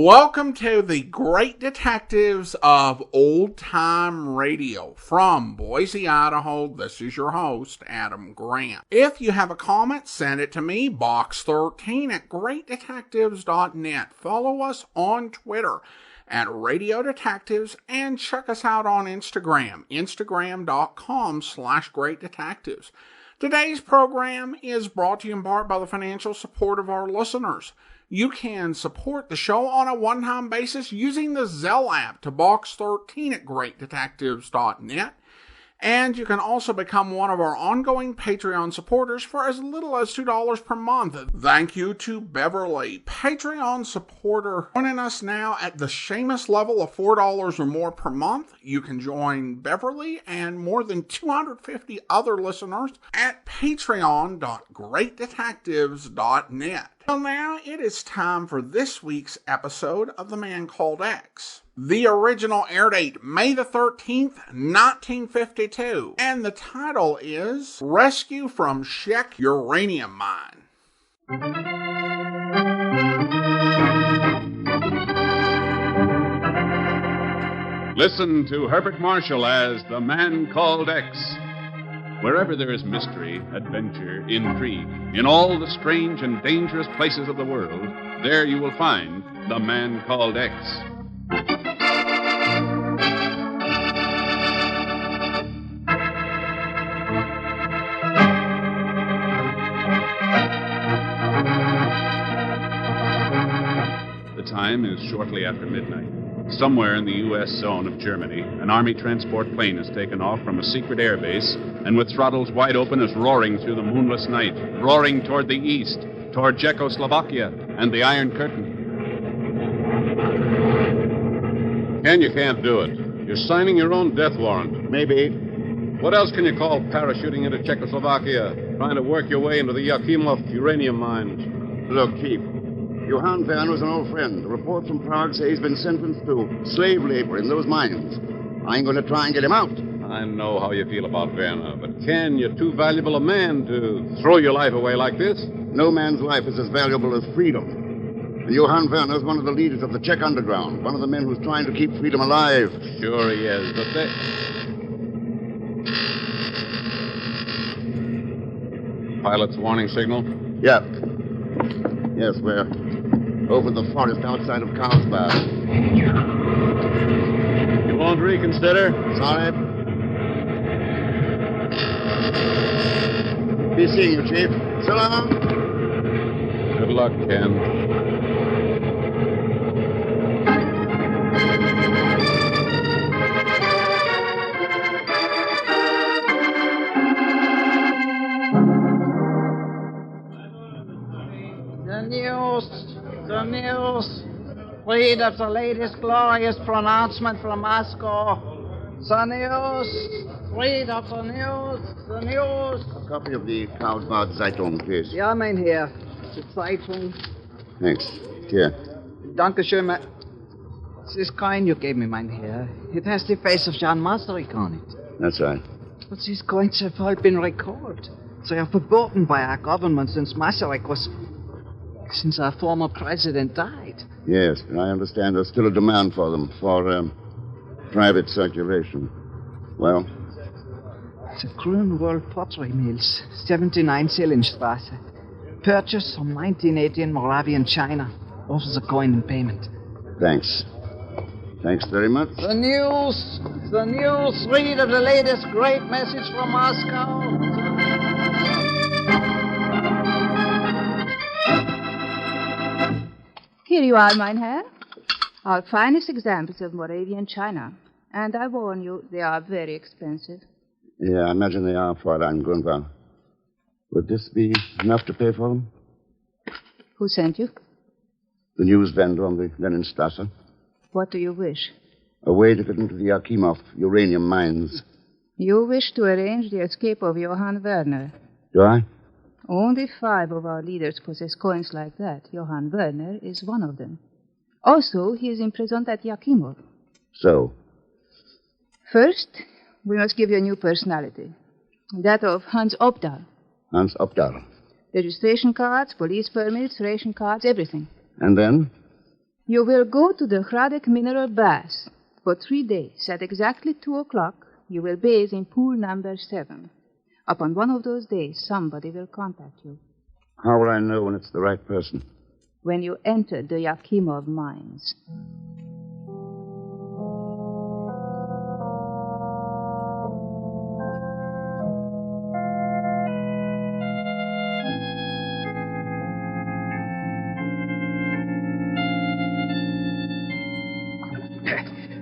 Welcome to the Great Detectives of Old Time Radio. From Boise, Idaho, this is your host, Adam Grant. If you have a comment, send it to me, box13 at greatdetectives.net. Follow us on Twitter at Radio Detectives and check us out on Instagram, instagram.com/greatdetectives. Today's program is brought to you in part by the financial support of our listeners. You can support the show on a one-time basis using the Zelle app to box13 at greatdetectives.net. And you can also become one of our ongoing Patreon supporters for as little as $2 per month. Thank you to Beverly, Patreon supporter, joining us now at the Seamus level of $4 or more per month. You can join Beverly and more than 250 other listeners at patreon.greatdetectives.net. Well, now it is time for this week's episode of The Man Called X. The original air date, May the 13th, 1952. And the title is Rescue from Czech Uranium Mine. Listen to Herbert Marshall as The Man Called X. Wherever there is mystery, adventure, intrigue, in all the strange and dangerous places of the world, there you will find The Man Called X. The time is shortly after midnight. Somewhere in the U.S. zone of Germany, an Army transport plane has taken off from a secret airbase and with throttles wide open is roaring through the moonless night, roaring toward the east, toward Czechoslovakia and the Iron Curtain. Ken, you can't do it. You're signing your own death warrant. Maybe. What else can you call parachuting into Czechoslovakia, trying to work your way into the Yakimov uranium mines? Look, Chief. Johann Werner was an old friend. The report from Prague says he's been sentenced to slave labor in those mines. I'm going to try and get him out. I know how you feel about Werner, but Ken, you're too valuable a man to throw your life away like this. No man's life is as valuable as freedom. And Johann Werner is one of the leaders of the Czech underground, one of the men who's trying to keep freedom alive. Sure he is, but Pilot's warning signal? Yeah. Yes, we're over the forest outside of Carlsbad. You won't reconsider? Sorry. Be seeing you, Chief. So long. Good luck, Ken. The news. Read of the latest glorious pronouncement from Moscow. The news. Read of the news. The news. A copy of the Carlsbad Zeitung, please. Ja, mein Herr. Die Zeitung. Thanks. Here. Dankeschön, mein... This coin you gave me, mein Herr. It has the face of Jan Masaryk on it. That's right. But these coins have all been recalled. They are verboten by our government since Masaryk was... Since our former president died. Yes, I understand there's still a demand for them, for private circulation. Well? The Grünwald Pottery Mills, 79 Zillenstrasse. Purchase from 1980 in Moravian, China. Offers a coin in payment. Thanks. Thanks very much. The news. The news. Read of the latest great message from Moscow. Here you are, mein Herr. Our finest examples of Moravian china. And I warn you, they are very expensive. Yeah, I imagine they are, Fräulein Grunwald. Would this be enough to pay for them? Who sent you? The news vendor on the Leninstrasse. What do you wish? A way to get into the Yakimov uranium mines. You wish to arrange the escape of Johann Werner. Do I? Only 5 of our leaders possess coins like that. Johann Werner is one of them. Also, he is imprisoned at Yakimov. So? First, we must give you a new personality. That of Hans Obdal. Hans Obdal. Registration cards, police permits, ration cards, everything. And then? You will go to the Hradec mineral bath. For 3 days, at exactly 2 o'clock, you will bathe in pool number 7. Upon one of those days, somebody will contact you. How will I know when it's the right person? When you enter the Yakimov mines.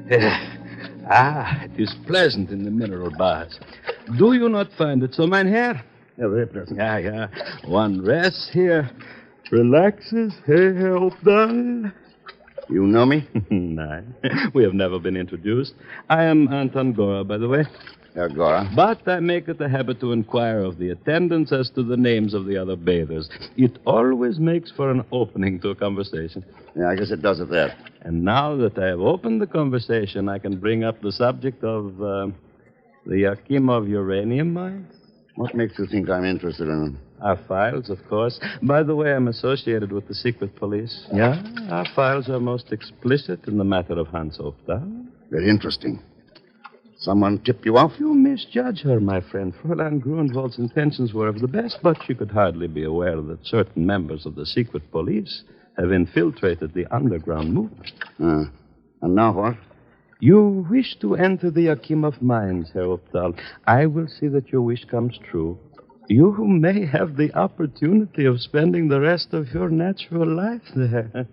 It is pleasant in the mineral baths. Do you not find it so, mein Herr? Yeah, very pleasant. Yeah. One rests here, relaxes. Hey, Hauptmann. You know me? No, we have never been introduced. I am Anton Gora, by the way. Gora. But I make it a habit to inquire of the attendants as to the names of the other bathers. It always makes for an opening to a conversation. Yeah, I guess it does at that. And now that I have opened the conversation, I can bring up the subject of the Yakimov uranium mines. What makes you think I'm interested in them? Our files, of course. By the way, I'm associated with the secret police. Yeah, our files are most explicit in the matter of Hans Hofdahl. Very interesting. Someone tipped you off? You misjudge her, my friend. Fräulein Grunwald's intentions were of the best, but she could hardly be aware that certain members of the secret police have infiltrated the underground movement. And now what? You wish to enter the Yakimov mines, Herr Hofdahl. I will see that your wish comes true. You may have the opportunity of spending the rest of your natural life there.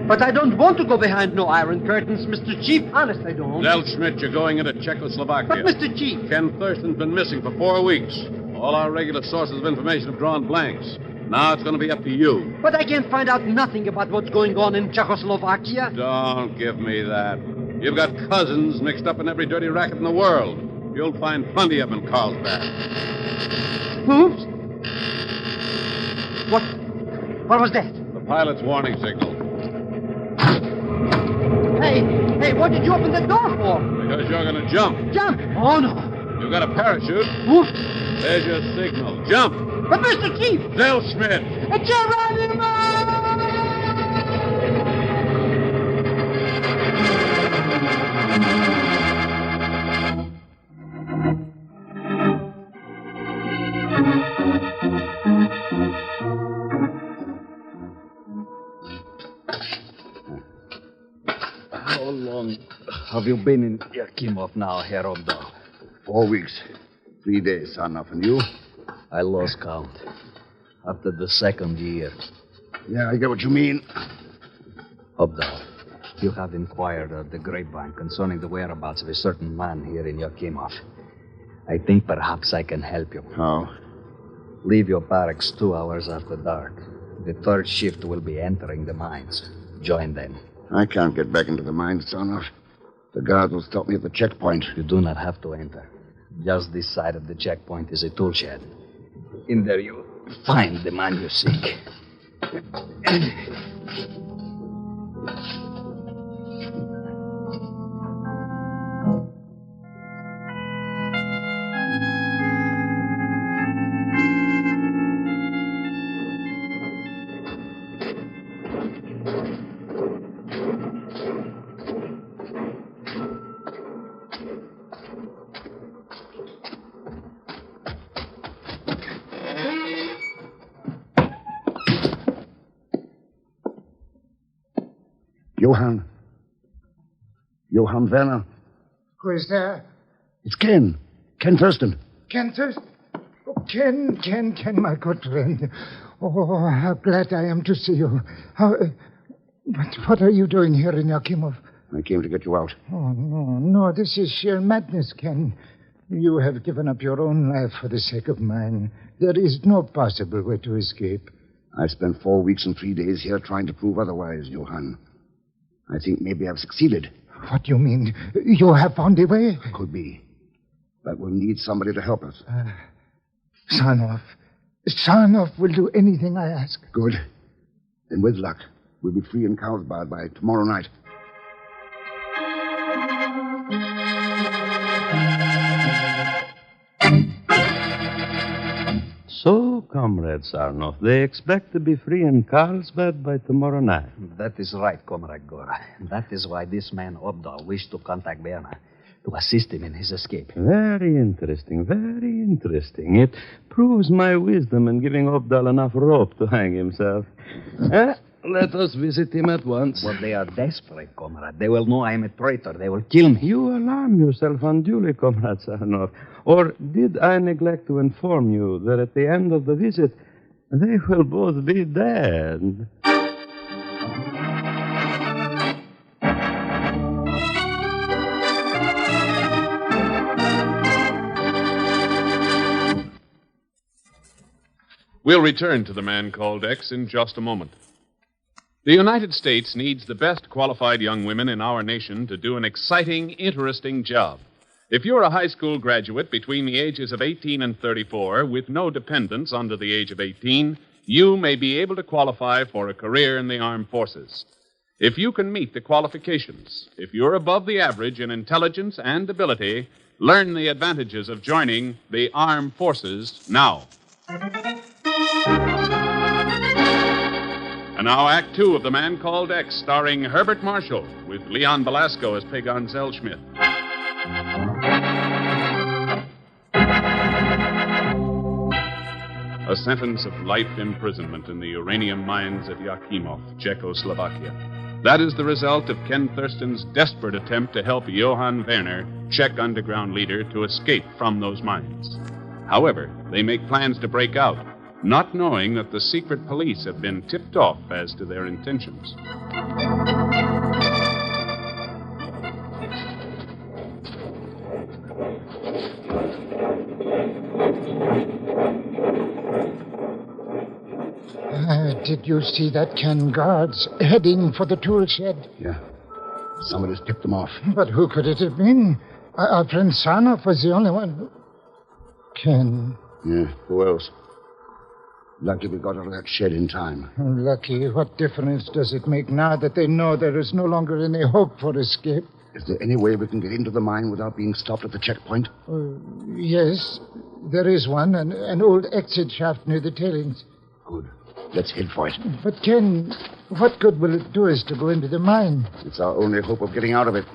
But I don't want to go behind no iron curtains, Mr. Chief. Honest, I don't. Del Schmidt, you're going into Czechoslovakia. But, Mr. Chief... Ken Thurston's been missing for 4 weeks. All our regular sources of information have drawn blanks. Now it's going to be up to you. But I can't find out nothing about what's going on in Czechoslovakia. Don't give me that. You've got cousins mixed up in every dirty racket in the world. You'll find plenty of them in Carlsbad. Oops. What was that? The pilot's warning signal. Hey, what did you open the door for? Because you're going to jump. Jump? Oh, no. You've got a parachute. Oops. There's your signal. Jump. But, Mr. Chief... Del Schmidt. It's Uranium! How long have you been in Yakimov now, Herr Hofdahl? 4 weeks. 3 days, son of. And you? I lost count. After the 2nd year. Yeah, I get what you mean. Hofdahl, you have inquired at the grapevine concerning the whereabouts of a certain man here in Yakimov. I think perhaps I can help you. How? Leave your barracks 2 hours after dark. The 3rd shift will be entering the mines. Join them. I can't get back into the mines, son of. The guards will stop me at the checkpoint. You do not have to enter. Just this side of the checkpoint is a tool shed. In there you find the man you seek. Johann Werner. Who is there? It's Ken. Ken Thurston. Ken Thurston? Oh, Ken, my good friend. Oh, how glad I am to see you. But what are you doing here in Yakimov? I came to get you out. Oh, no, this is sheer madness, Ken. You have given up your own life for the sake of mine. There is no possible way to escape. I spent 4 weeks and 3 days here trying to prove otherwise, Johann. I think maybe I've succeeded. What do you mean? You have found a way? Could be. But we'll need somebody to help us. Sarnoff will do anything I ask. Good. Then with luck, we'll be free in Carlsbad by tomorrow night. comrade Sarnoff. They expect to be free in Carlsbad by tomorrow night. That is right, Comrade Gora. That is why this man, Obdal, wished to contact Berna to assist him in his escape. Very interesting, very interesting. It proves my wisdom in giving Obdal enough rope to hang himself. Let us visit him at once. But they are desperate, Comrade. They will know I am a traitor. They will kill me. You alarm yourself unduly, Comrade Sarnoff. Or did I neglect to inform you that at the end of the visit, they will both be dead? We'll return to the man called X in just a moment. The United States needs the best qualified young women in our nation to do an exciting, interesting job. If you're a high school graduate between the ages of 18 and 34 with no dependents under the age of 18, you may be able to qualify for a career in the armed forces. If you can meet the qualifications, if you're above the average in intelligence and ability, learn the advantages of joining the armed forces now. And now Act Two of The Man Called X, starring Herbert Marshall, with Leon Belasco as Pagon Zellschmidt. A sentence of life imprisonment in the uranium mines at Yakimov, Czechoslovakia. That is the result of Ken Thurston's desperate attempt to help Johann Werner, Czech underground leader, to escape from those mines. However, they make plans to break out, not knowing that the secret police have been tipped off as to their intentions. Did you see that Ken guards heading for the tool shed? Yeah. Somebody's tipped them off. But who could it have been? Our friend Sarnoff was the only one. Ken. Yeah, who else? Lucky we got out of that shed in time. Lucky. What difference does it make now that they know there is no longer any hope for escape? Is there any way we can get into the mine without being stopped at the checkpoint? Yes, there is one. An old exit shaft near the tailings. Good. Let's head for it. But, Ken, what good will it do us to go into the mine? It's our only hope of getting out of it.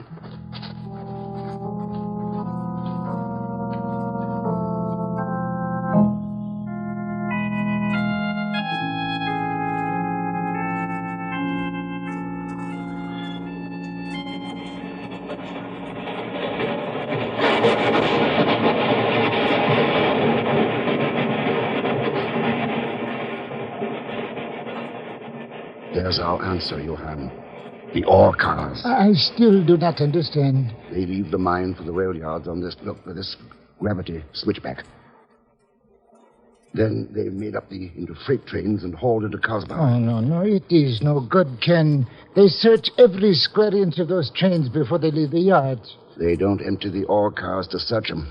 There's our answer, Johann. The ore cars. I still do not understand. They leave the mine for the rail yards on this gravity switchback. Then they made up into freight trains and hauled into Carlsbad. Oh, no. It is no good, Ken. They search every square inch of those trains before they leave the yards. They don't empty the ore cars to search them.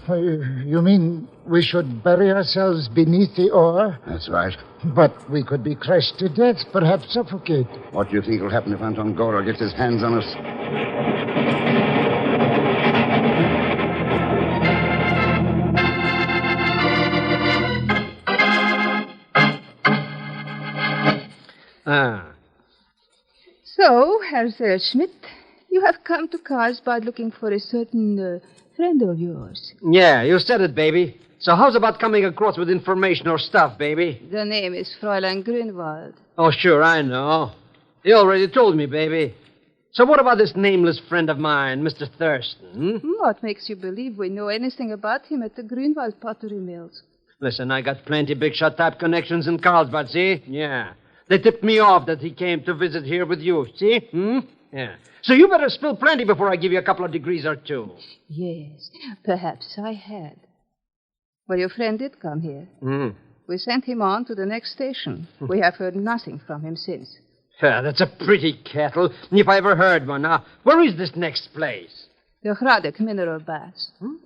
You mean we should bury ourselves beneath the ore? That's right. But we could be crushed to death, perhaps suffocate. What do you think will happen if Anton Gora gets his hands on us? So, Herr Zellschmidt, you have come to Carlsbad looking for a certain friend of yours. Yeah, you said it, baby. So how's about coming across with information or stuff, baby? The name is Fräulein Grünwald. Oh, sure, I know. You already told me, baby. So what about this nameless friend of mine, Mr. Thurston? What makes you believe we know anything about him at the Grünwald pottery mills? Listen, I got plenty big-shot type connections in Carlsbad, see? Yeah. They tipped me off that he came to visit here with you, see? Yeah. So you better spill plenty before I give you a couple of degrees or two. Yes, perhaps I had. Well, your friend did come here. We sent him on to the next station. We have heard nothing from him since. Yeah, that's a pretty cattle, if I ever heard one. Now, where is this next place? The Hradec mineral bath.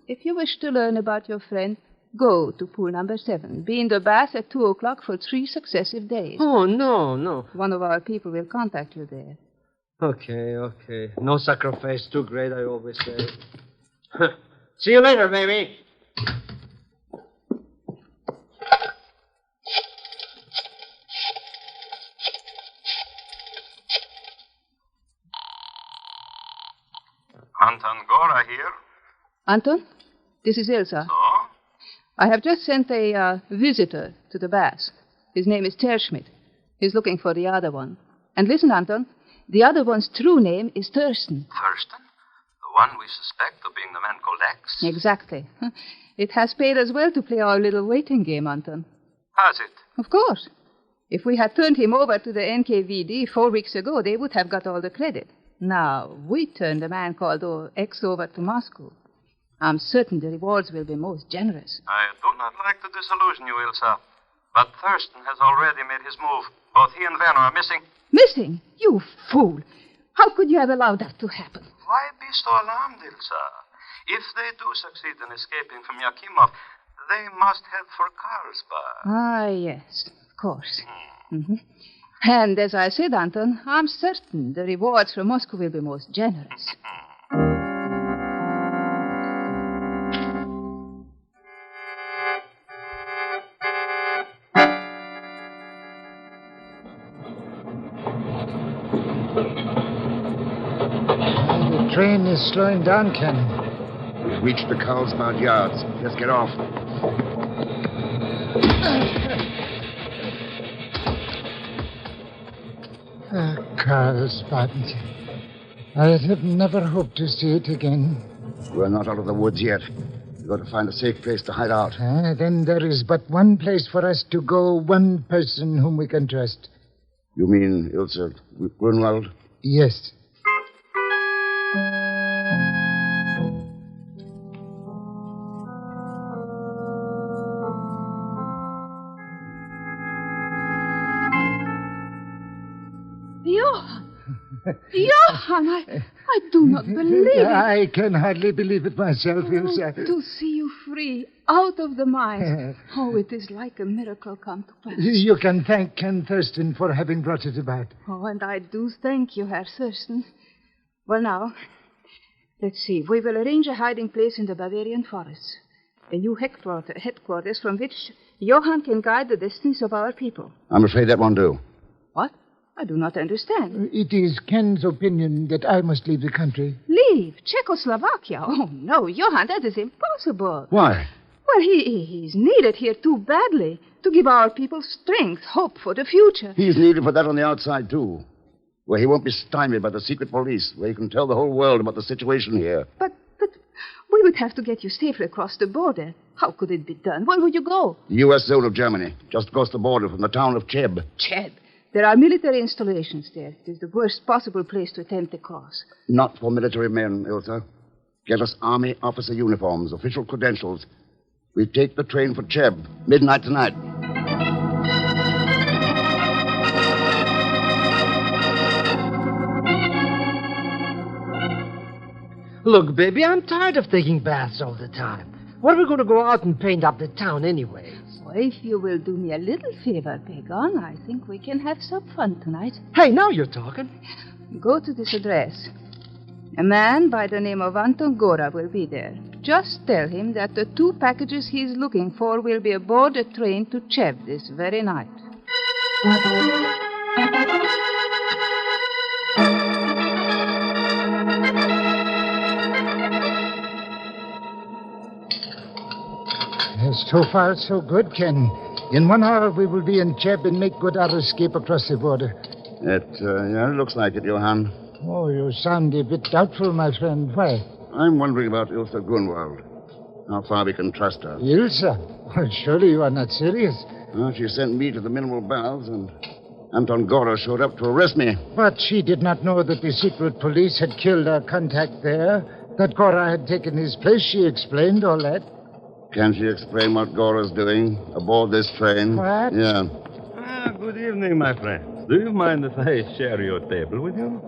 If you wish to learn about your friend, go to pool number 7. Be in the bath at 2 o'clock for 3 successive days. Oh, no. One of our people will contact you there. Okay. No sacrifice too great, I always say. See you later, baby. Werner here. Anton, this is Ilsa. So? I have just sent a visitor to the bath. His name is Terschmidt. He's looking for the other one. And listen, Anton, the other one's true name is Thurston. Thurston? The one we suspect of being the man called X? Exactly. It has paid us well to play our little waiting game, Anton. Has it? Of course. If we had turned him over to the NKVD 4 weeks ago, they would have got all the credit. Now, we turned the man called X over to Moscow. I'm certain the rewards will be most generous. I do not like to disillusion you, Ilsa, but Thurston has already made his move. Both he and Werner are missing. Missing? You fool! How could you have allowed that to happen? Why be so alarmed, Ilsa? If they do succeed in escaping from Yakimov, they must head for Carlsbad. Ah, yes, of course. Mm-hmm. And as I said, Anton, I'm certain the rewards from Moscow will be most generous. The train is slowing down, Ken. We've reached the Carlsbad yards. Let's get off. Carlsbad. I'd have never hoped to see it again. We're not out of the woods yet. We've got to find a safe place to hide out. Then there is but one place for us to go, one person whom we can trust. You mean Ilse Grunwald? Yes. Johann, I do not believe it. I can hardly believe it myself, Ilse. To see you free, out of the mines. Oh, it is like a miracle come to pass. You can thank Ken Thurston for having brought it about. Oh, and I do thank you, Herr Thurston. Well, now, let's see. We will arrange a hiding place in the Bavarian forests. A new headquarters from which Johann can guide the destinies of our people. I'm afraid that won't do. What? I do not understand. It is Ken's opinion that I must leave the country. Leave? Czechoslovakia? Oh, no, Johann, that is impossible. Why? Well, he's needed here too badly to give our people strength, hope for the future. He's needed for that on the outside, too. Where he won't be stymied by the secret police, where he can tell the whole world about the situation here. But we would have to get you safely across the border. How could it be done? Where would you go? The U.S. zone of Germany, just across the border from the town of Cheb. Cheb? There are military installations there. It is the worst possible place to attempt a cross. Not for military men, Ilsa. Get us army officer uniforms, official credentials. We take the train for Cheb, midnight tonight. Look, baby, I'm tired of taking baths all the time. What are we going to go out and paint up the town anyway? Well, if you will do me a little favor, Pagon, I think we can have some fun tonight. Hey, now you're talking. Go to this address. A man by the name of Anton Gora will be there. Just tell him that the 2 packages he's looking for will be aboard a train to Cheb this very night. So far, so good, Ken. In 1 hour, we will be in Cheb and make good our escape across the border. It looks like it, Johann. Oh, you sound a bit doubtful, my friend. Why? I'm wondering about Ilse Grunwald. How far we can trust her. Ilse? Well, surely you are not serious. Well, she sent me to the mineral baths, and Anton Gora showed up to arrest me. But she did not know that the secret police had killed our contact there. That Gora had taken his place. She explained all that. Can she explain what Gora's doing aboard this train? What? Yeah. Good evening, my friend. Do you mind if I share your table with you?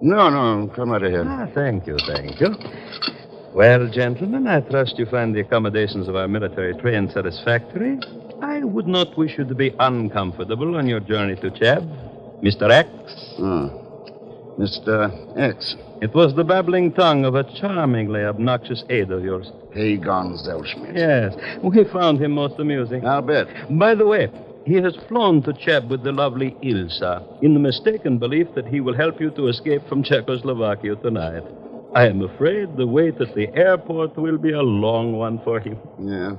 No, come right ahead. Thank you. Well, gentlemen, I trust you find the accommodations of our military train satisfactory. I would not wish you to be uncomfortable on your journey to Cheb. Mr. X? Mr. X. It was the babbling tongue of a charmingly obnoxious aide of yours. Pagon Zellschmidt. Yes, we found him most amusing. I'll bet. By the way, he has flown to Cheb with the lovely Ilsa in the mistaken belief that he will help you to escape from Czechoslovakia tonight. I am afraid the wait at the airport will be a long one for him. Yeah.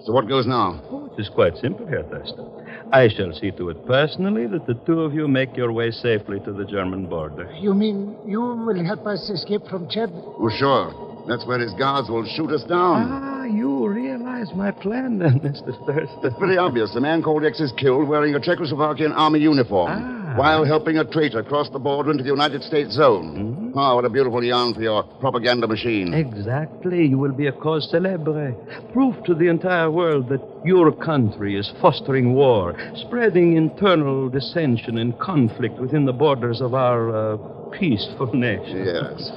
So what goes now? Oh, it is quite simple, Herr Thurston. I shall see to it personally that the two of you make your way safely to the German border. You mean you will help us escape from Cheb? Oh, sure. That's where his guards will shoot us down. Ah, you realize my plan then, Mr. Thurston. It's pretty obvious. The man called X is killed wearing a Czechoslovakian army uniform while helping a traitor cross the border into the United States zone. Mm-hmm. Oh, what a beautiful yarn for your propaganda machine. Exactly. You will be a cause célèbre. Proof to the entire world that your country is fostering war, spreading internal dissension and conflict within the borders of our peaceful nation. Yes.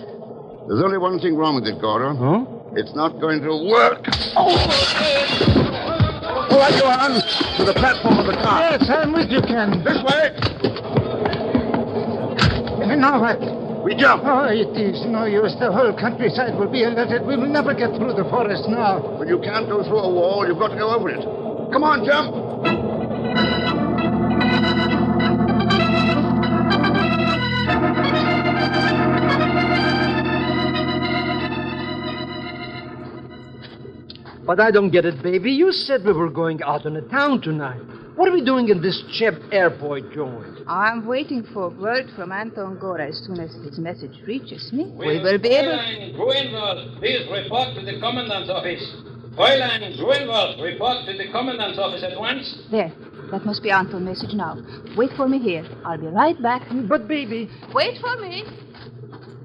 There's only one thing wrong with it, Gordon. Huh? It's not going to work. Oh! All right, Johan. To the platform of the car. Yes, I'm with you, Ken. This way. Now what? We jump. Oh, it is no use. The whole countryside will be alerted. We will never get through the forest now. But you can't go through a wall. You've got to go over it. Come on, jump. But I don't get it, baby. You said we were going out on the town tonight. What are we doing in this Cheb airport joint? I'm waiting for word from Anton Gora as soon as his message reaches me. We will be able... Fräulein Grunwald, please report to the commandant's office. Fräulein Grunwald, report to the commandant's office at once. There. That must be Anton's message now. Wait for me here. I'll be right back. But, baby... Wait for me.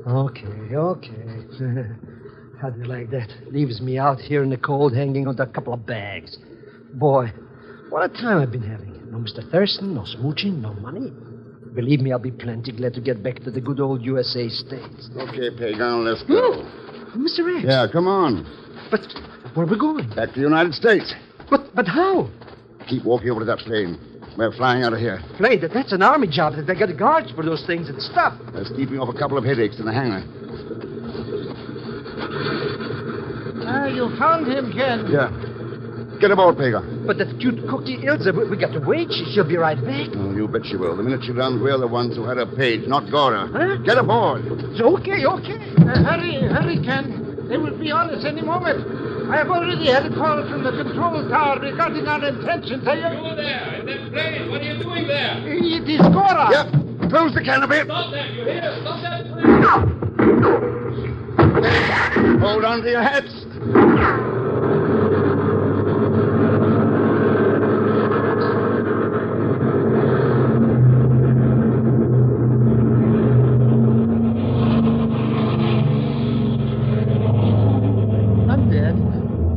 Okay. How do you like that? Leaves me out here in the cold hanging on a couple of bags. Boy, what a time I've been having. No Mr. Thurston, no smooching, no money. Believe me, I'll be plenty glad to get back to the good old USA States. Okay, Pagan, let's go. Mr. X. Yeah, come on. But where are we going? Back to the United States. But how? Keep walking over to that plane. We're flying out of here. Plane? That's an army job. They got guards for those things and stuff. That's keeping off a couple of headaches in the hangar. You found him, Ken. Yeah. Get aboard, Pagan. But that cute cookie Ilse, we got to wait. She'll be right back. Oh, you bet she will. The minute she runs, we're the ones who had her page, not Gora. Huh? Get aboard. Okay. Hurry, Ken. They will be on us any moment. I have already had a call from the control tower regarding our intentions. You there, in that plane. What are you doing there? It is Gora. Yep. Close the canopy. Stop that, you hear? Stop that, please. Hold on to your hats.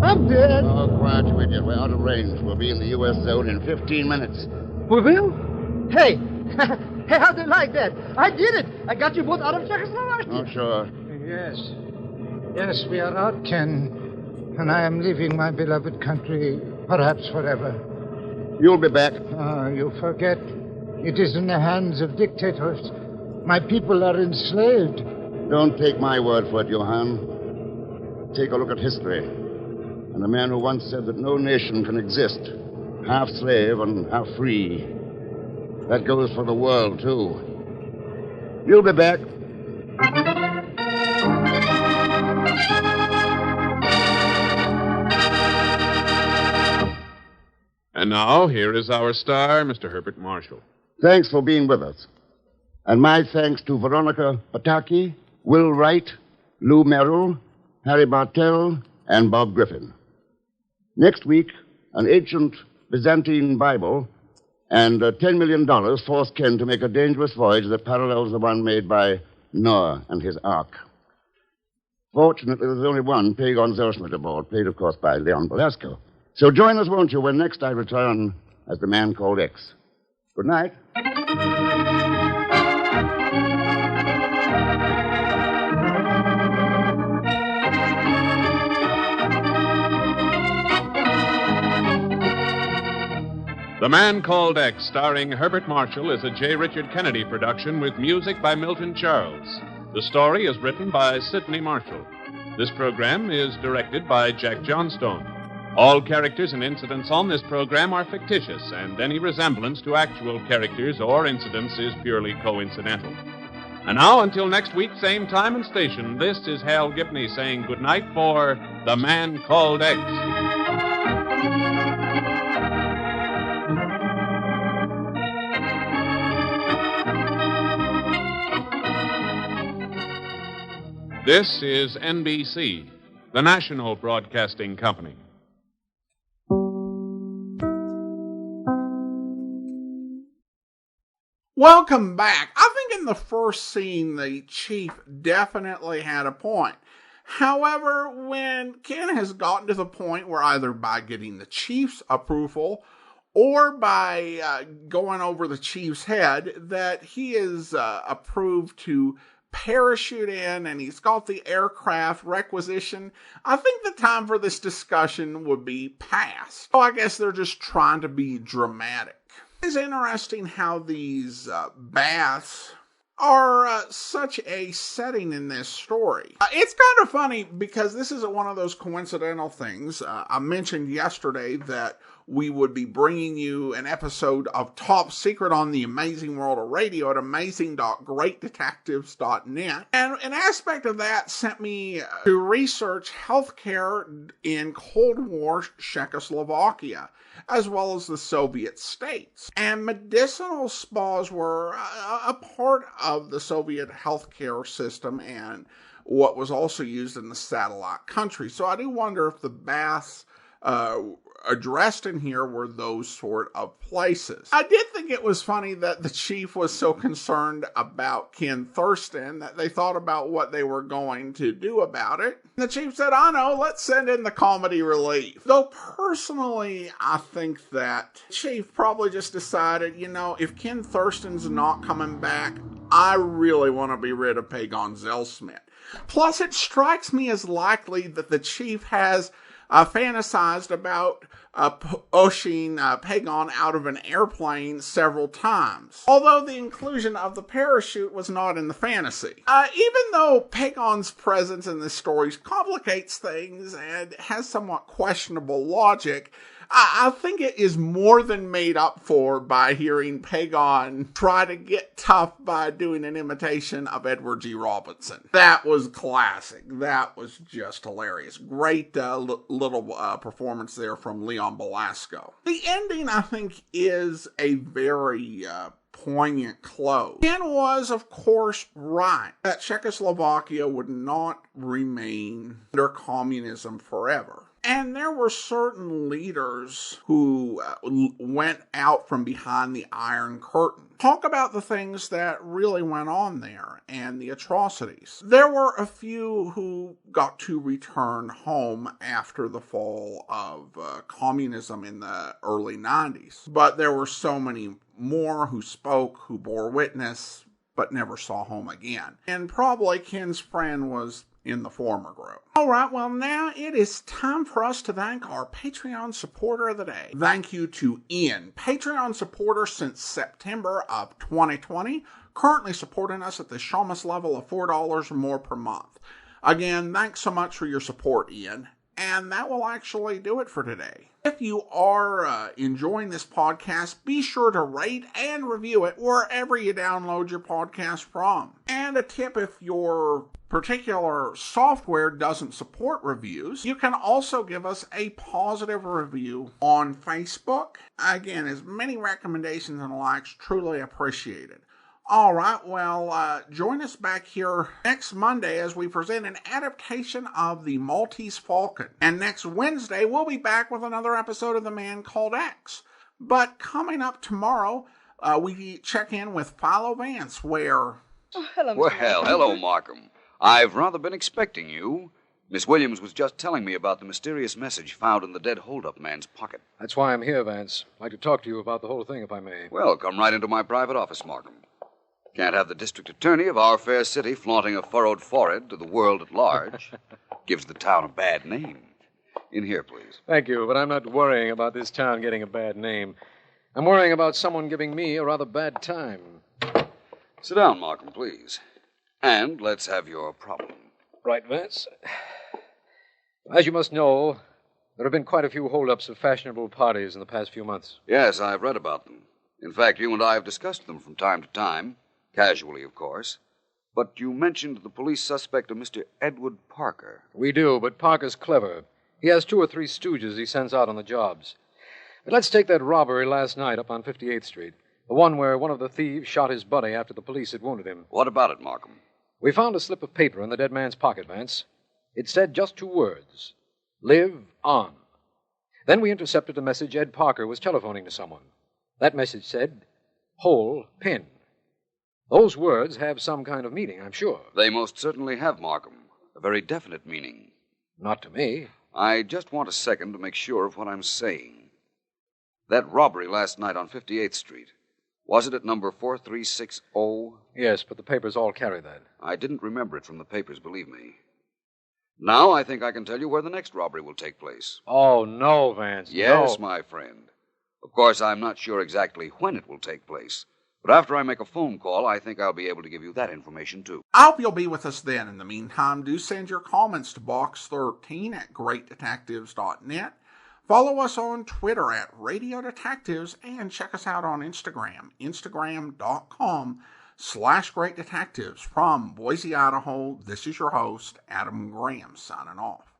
I'm dead. Oh, quiet, you idiot. We're out of range. We'll be in the U.S. zone in 15 minutes. We will? Hey, how do you like that? I did it. I got you both out of Czechoslovakia. Oh, sure. Yes, we are out, Ken. And I am leaving my beloved country, perhaps forever. You'll be back. You forget. It is in the hands of dictators. My people are enslaved. Don't take my word for it, Johann. Take a look at history. And the man who once said that no nation can exist half slave and half free. That goes for the world, too. You'll be back. And now, here is our star, Mr. Herbert Marshall. Thanks for being with us. And my thanks to Veronica Pataki, Will Wright, Lou Merrill, Harry Bartell, and Bob Griffin. Next week, an ancient Byzantine Bible and $10 million forced Ken to make a dangerous voyage that parallels the one made by Noah and his ark. Fortunately, there's only one Pagon Zelsmith aboard, played, of course, by Leon Belasco. So join us, won't you, when next I return as the man called X. Good night. The Man Called X, starring Herbert Marshall, is a J. Richard Kennedy production with music by Milton Charles. The story is written by Sidney Marshall. This program is directed by Jack Johnstone. All characters and incidents on this program are fictitious, and any resemblance to actual characters or incidents is purely coincidental. And now, until next week, same time and station, this is Hal Gibney saying goodnight for The Man Called X. This is NBC, the national broadcasting company. Welcome back. I think in the first scene, the chief definitely had a point. However, when Ken has gotten to the point where either by getting the chief's approval or by going over the chief's head that he is approved to parachute in and he's got the aircraft requisition, I think the time for this discussion would be past. So I guess they're just trying to be dramatic. It's interesting how these baths are such a setting in this story. It's kind of funny because this isn't one of those coincidental things. I mentioned yesterday that we would be bringing you an episode of Top Secret on the Amazing World of Radio at amazing.greatdetectives.net. And an aspect of that sent me to research healthcare in Cold War Czechoslovakia, as well as the Soviet states. And medicinal spas were a part of the Soviet healthcare system and what was also used in the satellite countries. So I do wonder if the baths addressed in here were those sort of places. I did think it was funny that the chief was so concerned about Ken Thurston that they thought about what they were going to do about it. And the chief said, I know, let's send in the comedy relief. Though personally, I think that the chief probably just decided, if Ken Thurston's not coming back, I really want to be rid of Pagon Zellsmith. Plus, it strikes me as likely that the chief has fantasized about pushing Pagon out of an airplane several times. Although the inclusion of the parachute was not in the fantasy. Even though Pagon's presence in this story complicates things and has somewhat questionable logic, I think it is more than made up for by hearing Pagon try to get tough by doing an imitation of Edward G. Robinson. That was classic. That was just hilarious. Great little performance there from Leon Belasco. The ending, I think, is a very poignant close. Ken was, of course, right that Czechoslovakia would not remain under communism forever. And there were certain leaders who went out from behind the Iron Curtain. Talk about the things that really went on there and the atrocities. There were a few who got to return home after the fall of communism in the early 90s. But there were so many more who spoke, who bore witness, but never saw home again. And probably Ken's friend was in the former group. All right, well, now it is time for us to thank our Patreon supporter of the day. Thank you to Ian, Patreon supporter since September of 2020, currently supporting us at the Shamus level of $4 or more per month. Again, thanks so much for your support, Ian. And that will actually do it for today. If you are enjoying this podcast, be sure to rate and review it wherever you download your podcast from. And a tip, if your particular software doesn't support reviews, you can also give us a positive review on Facebook. Again, as many recommendations and likes, truly appreciated. All right, well, join us back here next Monday as we present an adaptation of The Maltese Falcon. And next Wednesday, we'll be back with another episode of The Man Called X. But coming up tomorrow, we check in with Philo Vance, where... Oh, hello, Well, hello, Markham. I've rather been expecting you. Miss Williams was just telling me about the mysterious message found in the dead hold-up man's pocket. That's why I'm here, Vance. I'd like to talk to you about the whole thing, if I may. Well, come right into my private office, Markham. Can't have the district attorney of our fair city flaunting a furrowed forehead to the world at large. Gives the town a bad name. In here, please. Thank you, but I'm not worrying about this town getting a bad name. I'm worrying about someone giving me a rather bad time. Sit down, Markham, please. And let's have your problem. Right, Vance. As you must know, there have been quite a few hold-ups of fashionable parties in the past few months. Yes, I've read about them. In fact, you and I have discussed them from time to time. Casually, of course. But you mentioned the police suspect of Mr. Edward Parker. We do, but Parker's clever. He has 2 or 3 stooges he sends out on the jobs. But let's take that robbery last night up on 58th Street. The one where one of the thieves shot his buddy after the police had wounded him. What about it, Markham? We found a slip of paper in the dead man's pocket, Vance. It said just 2 words. Live on. Then we intercepted a message Ed Parker was telephoning to someone. That message said, "Hole pin." Those words have some kind of meaning, I'm sure. They most certainly have, Markham. A very definite meaning. Not to me. I just want a second to make sure of what I'm saying. That robbery last night on 58th Street, was it at number 4360? Yes, but the papers all carry that. I didn't remember it from the papers, believe me. Now I think I can tell you where the next robbery will take place. Oh, no, Vance. Yes, no. my friend. Of course, I'm not sure exactly when it will take place. But after I make a phone call, I think I'll be able to give you that information, too. I hope you'll be with us then. In the meantime, do send your comments to box13@greatdetectives.net. Follow us on Twitter @Radio Detectives and check us out on Instagram, instagram.com/greatdetectives. From Boise, Idaho, this is your host, Adam Graham, signing off.